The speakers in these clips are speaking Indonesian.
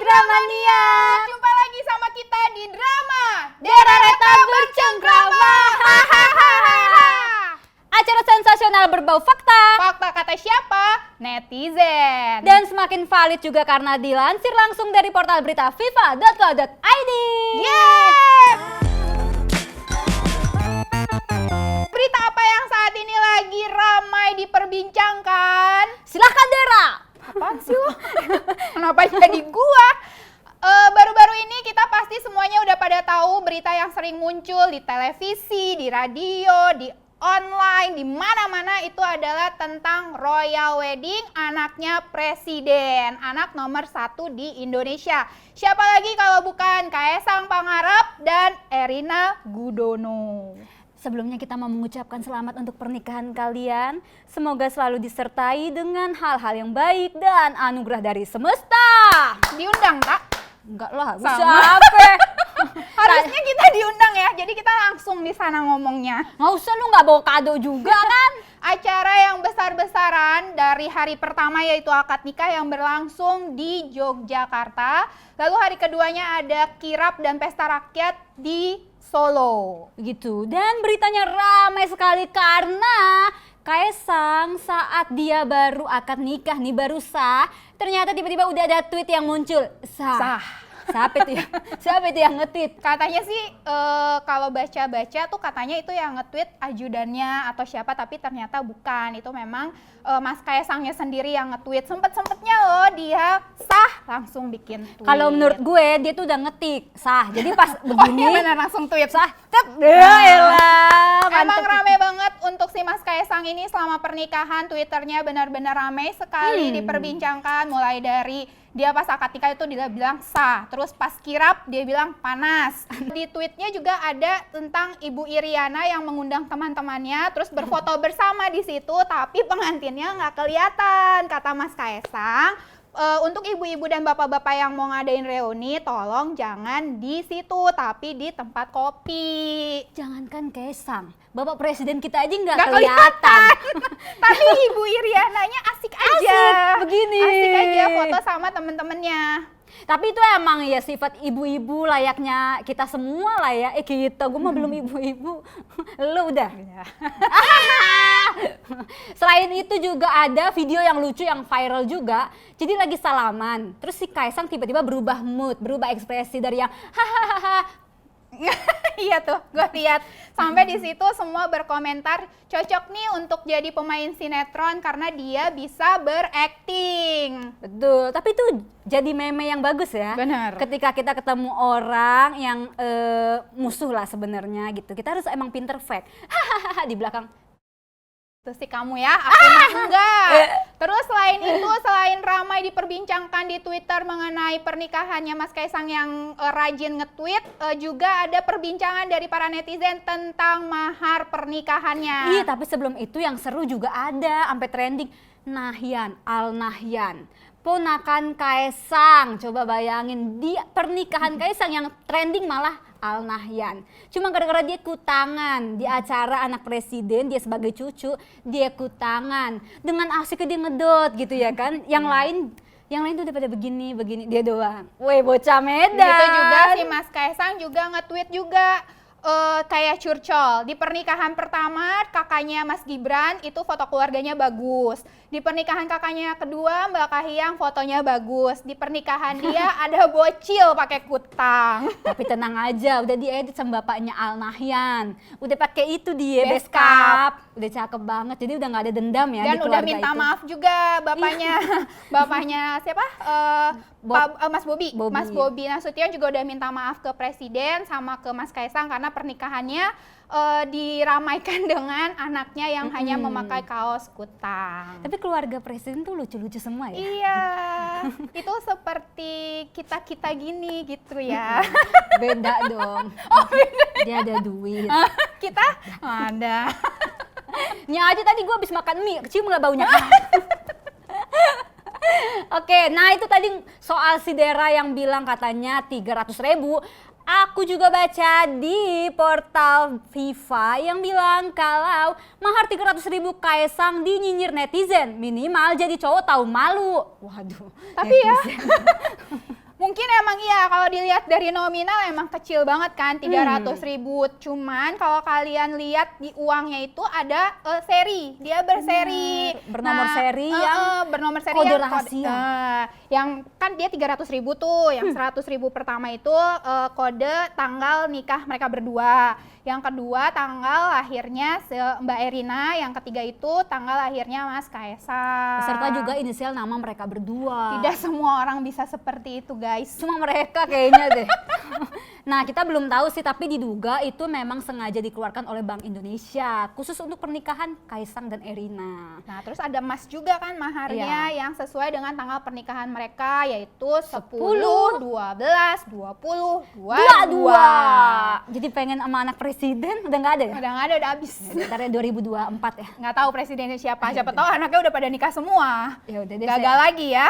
Dramania. Jumpa lagi sama kita di drama Derareta Bercengkrama. Acara sensasional berbau fakta Fakta kata siapa? Netizen. dan semakin valid juga karena dilansir langsung dari portal berita fifa.co.id. Yeay! Berita apa yang saat ini lagi ramai diperbincangkan? Silahkan Dera. Apaan sih lo? Kenapa jadi gua? Baru-baru ini kita pasti semuanya udah pada tahu berita yang sering muncul di televisi, di radio, di online, di mana-mana itu adalah tentang royal wedding anaknya presiden, anak nomor 1 di Indonesia. Siapa lagi kalau bukan Kaesang Pangarep dan Erina Gudono. Sebelumnya kita mau mengucapkan selamat untuk pernikahan kalian. Semoga selalu disertai dengan hal-hal yang baik dan anugerah dari semesta. Diundang tak? Enggak lah, Sama. siapa? Harusnya kita diundang ya, jadi kita langsung di sana ngomongnya. Nggak usah, lu nggak bawa kado juga kan? Acara yang besar-besaran dari hari pertama yaitu akad nikah yang berlangsung di Yogyakarta. Lalu hari keduanya ada kirap dan pesta rakyat di Solo. Gitu, dan beritanya ramai sekali karena Kaesang saat dia baru akad nikah nih, baru sah, ternyata tiba-tiba udah ada tweet yang muncul. Sah. Siapa itu ya? Siapa itu yang nge-tweet? Katanya sih kalau baca-baca tuh katanya itu yang nge-tweet ajudannya atau siapa, tapi ternyata bukan. Itu memang Mas Kaesangnya sendiri yang nge-tweet. Sempet-sempetnya loh dia sah langsung bikin tweet. Kalau menurut gue dia tuh udah ngetik sah. Jadi pas begini Oh iya benar langsung tweet. sah. Tep. Ya elah, Emang mantep. rame banget untuk si Mas Kaesang ini selama pernikahan. Twitternya benar-benar ramai sekali diperbincangkan. Mulai dari dia pas akad nikah itu dia bilang sah. Terus pas kirap dia bilang panas. Di tweetnya juga ada tentang Ibu Iriana yang mengundang teman-temannya. Terus berfoto bersama di situ. Tapi pengantinnya nggak kelihatan. Kata Mas Kaesang. Untuk ibu-ibu dan bapak-bapak yang mau ngadain reuni, tolong jangan di situ, tapi di tempat kopi. Jangankan Kaesang, Bapak Presiden kita aja nggak Nggak kelihatan. Tapi Ibu Iriananya asik aja. Asik, begini. Asik aja foto sama temen-temennya. Tapi itu emang ya sifat ibu-ibu layaknya kita semua lah ya. Kita, gue mah belum ibu-ibu. Lu udah. Selain itu juga ada video yang lucu yang viral juga. Jadi lagi salaman, terus si Kaesang tiba-tiba berubah mood, berubah ekspresi dari yang hahaha. Iya tuh, gue lihat. Sampai di situ semua berkomentar cocok nih untuk jadi pemain sinetron karena dia bisa berakting. Betul, tapi itu jadi meme yang bagus ya. Benar. Ketika kita ketemu orang yang musuh lah sebenarnya gitu, kita harus emang pinter fake. Hahaha di belakang. Itu sih kamu ya, aku mah enggak. Terus selain itu, selain ramai diperbincangkan di Twitter mengenai pernikahannya Mas Kaesang yang rajin nge-tweet, juga ada perbincangan dari para netizen tentang mahar pernikahannya. Iya, tapi sebelum itu yang seru juga ada, sampai trending. Nahyan, Al Nahyan, ponakan Kaesang. Coba bayangin, di pernikahan Kaesang yang trending malah Al Nahyan. Cuma gara-gara dia ikut tangan di acara anak presiden, dia sebagai cucu, dia ikut tangan. Dengan asiknya dia ngedot gitu ya kan. Yang lain tuh udah pada begini, dia doang. Weh, bocah Medan. Gitu juga si Mas Kaesang juga nge-tweet juga. Kayak curcol. Di pernikahan pertama kakaknya Mas Gibran itu foto keluarganya bagus. Di pernikahan kakaknya kedua Mbak Kahiyang fotonya bagus. Di pernikahan dia ada bocil pakai kutang. Tapi tenang aja, udah diedit sama bapaknya Al Nahyan. Udah pakai itu dia Best beskap. Udah cakep banget. Jadi udah nggak ada dendam ya Dan di udah keluarga minta itu. maaf juga bapaknya. Bapaknya siapa? Mas Bobi. Bobi. Mas Bobi Nasution juga udah minta maaf ke presiden sama ke Mas Kaesang karena pernikahannya diramaikan dengan anaknya yang hanya memakai kaos kutang. Tapi keluarga presiden tuh lucu-lucu semua ya. Iya, itu seperti kita-kita gini gitu ya. Beda dong. Oh beda. Dia ada duit. Kita ada. Nya aja tadi gue habis makan mie, kecium nggak baunya? Oke, nah itu tadi soal si Dera yang bilang katanya 300.000. Aku juga baca di portal FIFA yang bilang kalau mahar 300.000 Kaesang dinyinyir netizen, minimal jadi cowok tahu malu. Waduh. Tapi ya, netizen. mungkin emang iya, kalau dilihat dari nominal emang kecil banget kan, 300.000. Cuman kalau kalian lihat di uangnya itu ada seri, dia berseri. Bernomor seri yang bernomor seri kode yang rahasia. yang kan dia 300.000 tuh, yang 100.000 pertama itu kode tanggal nikah mereka berdua. Yang kedua tanggal lahirnya Mbak Erina, yang ketiga itu tanggal lahirnya Mas Kaisang. Serta juga inisial nama mereka berdua. Tidak semua orang bisa seperti itu, guys. Cuma mereka kayaknya deh. Nah, kita belum tahu sih, tapi diduga itu memang sengaja dikeluarkan oleh Bank Indonesia khusus untuk pernikahan Kaisang dan Erina. Nah, terus ada emas juga kan maharnya yang sesuai dengan tanggal pernikahan mereka, yaitu 10, 12, 20, 22. Jadi pengen sama anak presiden udah nggak ada ya? Udah nggak ada, udah habis. Ntar ya 2024 ya. Nggak tahu presidennya siapa, siapa tahu anaknya udah pada nikah semua. Ya udah deh. Gagal lagi ya.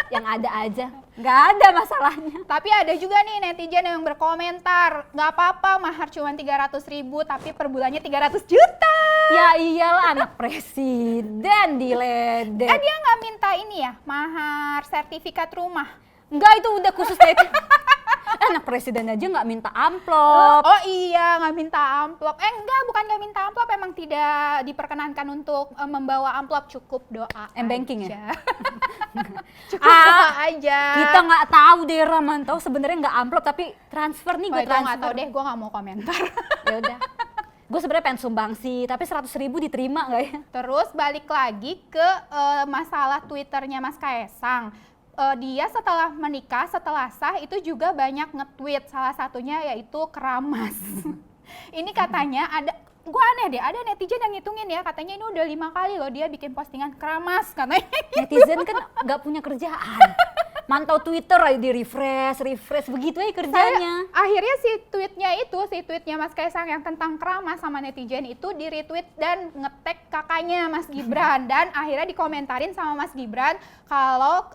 Yang ada aja. Nggak ada masalahnya. Tapi ada juga nih netizen yang berkomentar, nggak apa-apa mahar cuma 300.000 tapi per bulannya 300 juta. Ya iyalah anak presiden diledek. Dia nggak minta ini ya, mahar sertifikat rumah. Enggak, itu udah khusus dari anak presiden aja nggak minta amplop. Oh iya, nggak minta amplop. Enggak, bukan nggak minta amplop, emang tidak diperkenankan untuk membawa amplop, cukup doa M-banking aja. ya? Cukup doa aja. Kita nggak tahu deh, Ramantau sebenarnya nggak amplop tapi transfer nih, gue Gue transfer. nggak tahu deh, gue nggak mau komentar. Ya udah. Gue sebenarnya pengen sumbang sih, tapi 100.000 diterima nggak ya? Terus balik lagi ke masalah Twitternya Mas Kaisang. Dia setelah menikah, setelah sah itu juga banyak nge-tweet, salah satunya yaitu keramas. Ini katanya ada, gue aneh deh, ada netizen yang ngitungin ya, katanya ini udah 5 kali loh dia bikin postingan keramas katanya. Netizen kan nggak punya kerjaan. Mantau Twitter aja di refresh begitu aja kerjanya. Akhirnya si tweetnya Mas Kaisang yang tentang keramas sama netizen itu di retweet dan nge-tag kakaknya Mas Gibran, dan akhirnya dikomentarin sama Mas Gibran kalau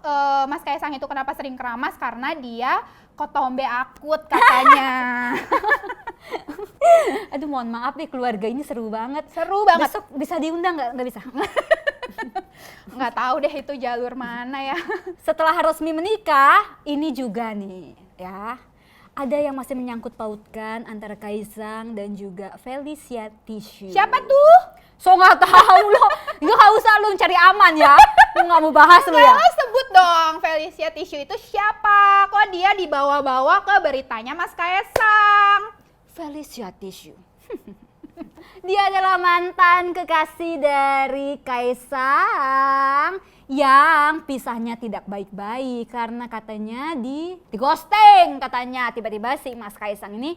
Mas Kaisang itu kenapa sering keramas karena dia kotombe akut katanya. Aduh, mohon maaf nih, keluarga ini seru banget. Seru banget. Besok bisa diundang nggak? Nggak bisa. Nggak tahu deh itu jalur mana ya. Setelah resmi menikah, ini juga nih ya, ada yang masih menyangkut pautkan antara Kaisang dan juga Felicia Tissue. Siapa tuh? So nggak tahu loh, nggak usah lu cari aman ya, lu nggak mau bahas lu ya. Lo sebut dong Felicia Tissue itu siapa? Kok dia dibawa-bawa ke beritanya Mas Kaisang? Felicia Tissue. Dia adalah mantan kekasih dari Kaisang yang pisahnya tidak baik-baik karena katanya di ghosting katanya, tiba-tiba si Mas Kaisang ini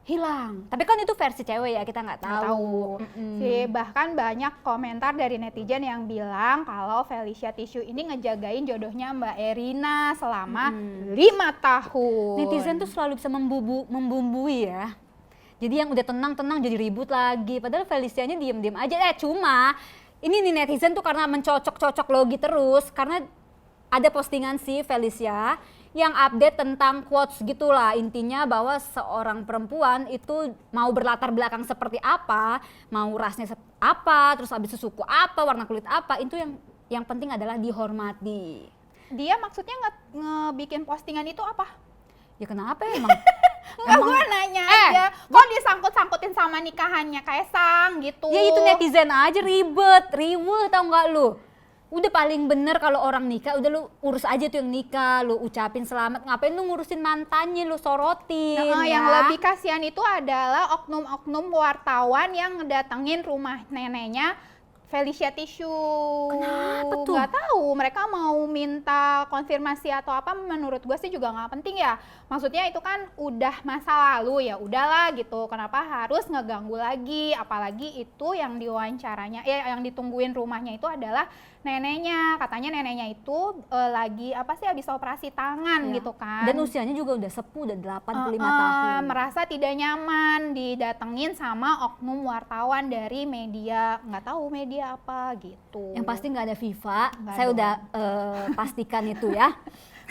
hilang. Tapi kan itu versi cewek ya, kita nggak tahu. Bahkan banyak komentar dari netizen yang bilang kalau Felicia Tissue ini ngejagain jodohnya Mbak Erina selama 5 tahun. Netizen tuh selalu bisa membumbui ya. Jadi yang udah tenang-tenang jadi ribut lagi. Padahal Felicianya diem-diem aja. Cuma ini nih netizen tuh karena mencocok-cocok logi terus. Karena ada postingan si Felicia yang update tentang quotes gitulah. Intinya bahwa seorang perempuan itu mau berlatar belakang seperti apa, mau rasnya apa, terus habis itu suku apa, warna kulit apa, itu yang penting adalah dihormati. Dia maksudnya ngebikin postingan itu apa? Ya kenapa emang? Enggak, gue nanya aja. Kok disangkut-sangkutin sama nikahannya Kaisang gitu? Ya itu netizen aja riweh tau nggak lu? Udah paling bener kalau orang nikah, udah lu urus aja tuh yang nikah, lu ucapin selamat. Ngapain lu ngurusin mantannya, lu sorotin. Nah, ya? Yang lebih kasihan itu adalah oknum-oknum wartawan yang ngedatengin rumah neneknya Felicia Tissue. Kenapa tuh? Nggak tahu, mereka mau minta konfirmasi atau apa, menurut gue sih juga nggak penting ya. Maksudnya itu kan udah masa lalu, ya udahlah gitu. Kenapa harus ngeganggu lagi? Apalagi itu yang diwawancaranya, yang ditungguin rumahnya itu adalah neneknya. Katanya neneknya itu lagi apa sih, habis operasi tangan gitu kan. Dan usianya juga udah sepuh, udah 85 tahun. Merasa tidak nyaman didatengin sama oknum wartawan dari media, nggak tahu media apa gitu. Yang pasti nggak ada FIFA, Nggak saya dong. udah pastikan itu ya.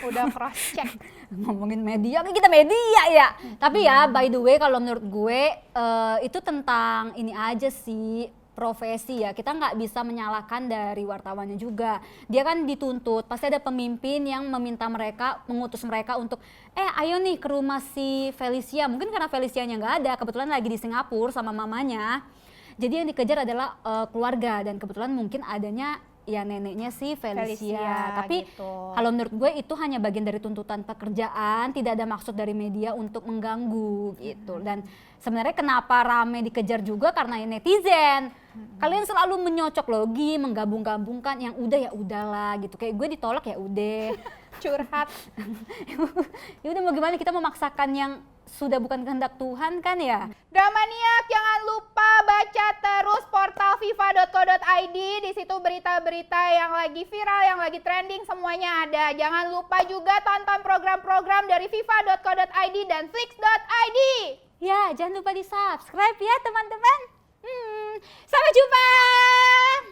Udah cross check. Ngomongin media, kan kita media ya. Tapi ya by the way kalau menurut gue itu tentang ini aja sih, profesi ya, kita nggak bisa menyalahkan dari wartawannya juga. Dia kan dituntut, pasti ada pemimpin yang meminta mereka, mengutus mereka untuk ayo nih ke rumah si Felicia. Mungkin karena Felicianya nggak ada, kebetulan lagi di Singapura sama mamanya. Jadi yang dikejar adalah keluarga, dan kebetulan mungkin adanya ya neneknya si Felicia. Tapi gitu. kalau menurut gue itu hanya bagian dari tuntutan pekerjaan, tidak ada maksud dari media untuk mengganggu gitu. Dan sebenarnya kenapa rame dikejar juga karena netizen. Kalian selalu menyocok logi, menggabung-gabungkan yang udah ya udahlah gitu. Kayak gue ditolak ya udah. Curhat. Ya udah mau gimana, kita memaksakan yang sudah bukan kehendak Tuhan kan ya. Dramaniak, jangan lupa baca terus portal fifa.co.id. Di situ berita-berita yang lagi viral, yang lagi trending semuanya ada. Jangan lupa juga tonton program-program dari fifa.co.id dan flix.id. Ya, jangan lupa di-subscribe ya teman-teman. Sampai jumpa.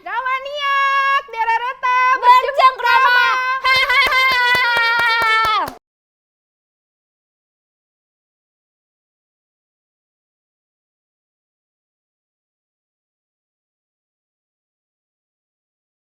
Dramaniak, derereta Bercengkrama.